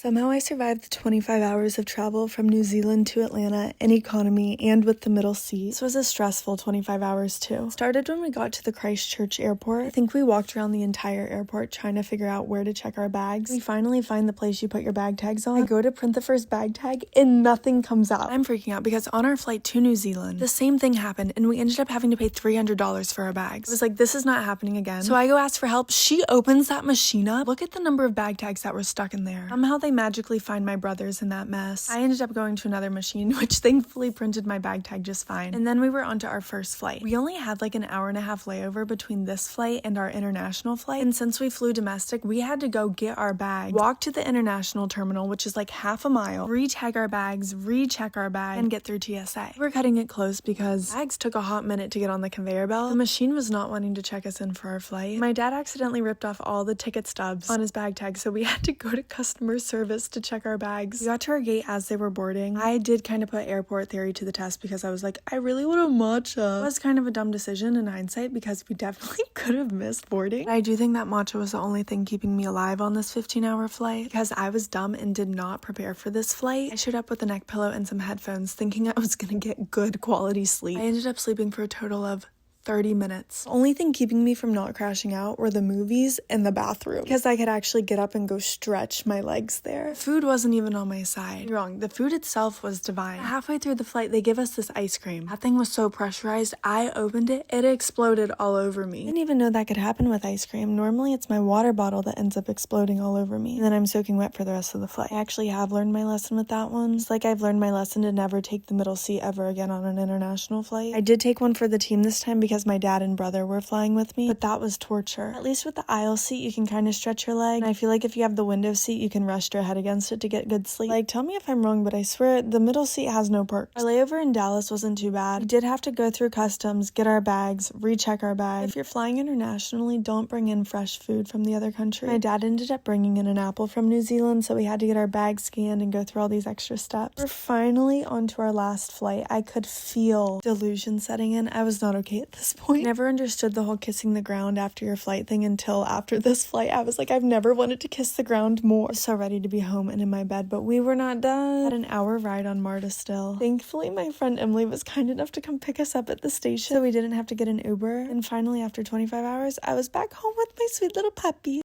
Somehow I survived the 25 hours of travel from New Zealand to Atlanta in economy and with the middle seat. This was a stressful 25 hours too. It started when we got to the Christchurch airport. I think we walked around the entire airport trying to figure out where to check our bags. We finally find the place you put your bag tags on. I go to print the first bag tag and nothing comes out. I'm freaking out because on our flight to New Zealand, the same thing happened and we ended up having to pay $300 for our bags. I was like, this is not happening again. So I go ask for help. She opens that machine up. Look at the number of bag tags that were stuck in there. Somehow they magically find my brothers in that mess. I ended up going to another machine, which thankfully printed my bag tag just fine. And then we were onto our first flight. We only had like an hour-and-a-half layover between this flight and our international flight. And since we flew domestic, we had to go get our bag, walk to the international terminal, which is like half a mile, re-tag our bags, recheck our bag, and get through TSA. We're cutting it close because bags took a hot minute to get on the conveyor belt. The machine was not wanting to check us in for our flight. My dad accidentally ripped off all the ticket stubs on his bag tag, so we had to go to customer service to check our bags. We got to our gate as they were boarding. I did kind of put airport theory to the test because I was like, I really want a matcha. It was kind of a dumb decision in hindsight because we definitely could have missed boarding. But I do think that matcha was the only thing keeping me alive on this 15-hour flight because I was dumb and did not prepare for this flight. I showed up with a neck pillow and some headphones thinking I was gonna get good quality sleep. I ended up sleeping for a total of 30 minutes. The only thing keeping me from not crashing out were the movies and the bathroom because I could actually get up and go stretch my legs there. Food wasn't even on my side. Wrong. The food itself was divine. Halfway through the flight, they give us this ice cream. That thing was so pressurized. I opened it. It exploded all over me. I didn't even know that could happen with ice cream. Normally, it's my water bottle that ends up exploding all over me. And then I'm soaking wet for the rest of the flight. I actually have learned my lesson with that one. It's like I've learned my lesson to never take the middle seat ever again on an international flight. I did take one for the team this time because my dad and brother were flying with me, but that was torture. At least with the aisle seat, you can kind of stretch your leg. And I feel like if you have the window seat, you can rest your head against it to get good sleep. Like, tell me if I'm wrong, but I swear the middle seat has no perks. Our layover in Dallas wasn't too bad. We did have to go through customs, get our bags, recheck our bags. If you're flying internationally, don't bring in fresh food from the other country. My dad ended up bringing in an apple from New Zealand, so we had to get our bags scanned and go through all these extra steps. We're finally onto our last flight. I could feel delusion setting in. I was not okay at this point. Never understood the whole kissing the ground after your flight thing until after this flight. I was like, I've never wanted to kiss the ground more. So ready to be home and in my bed, but we were not done. Had an hour ride on MARTA still. Thankfully, my friend Emily was kind enough to come pick us up at the station, so we didn't have to get an Uber. And finally, after 25 hours, I was back home with my sweet little puppy.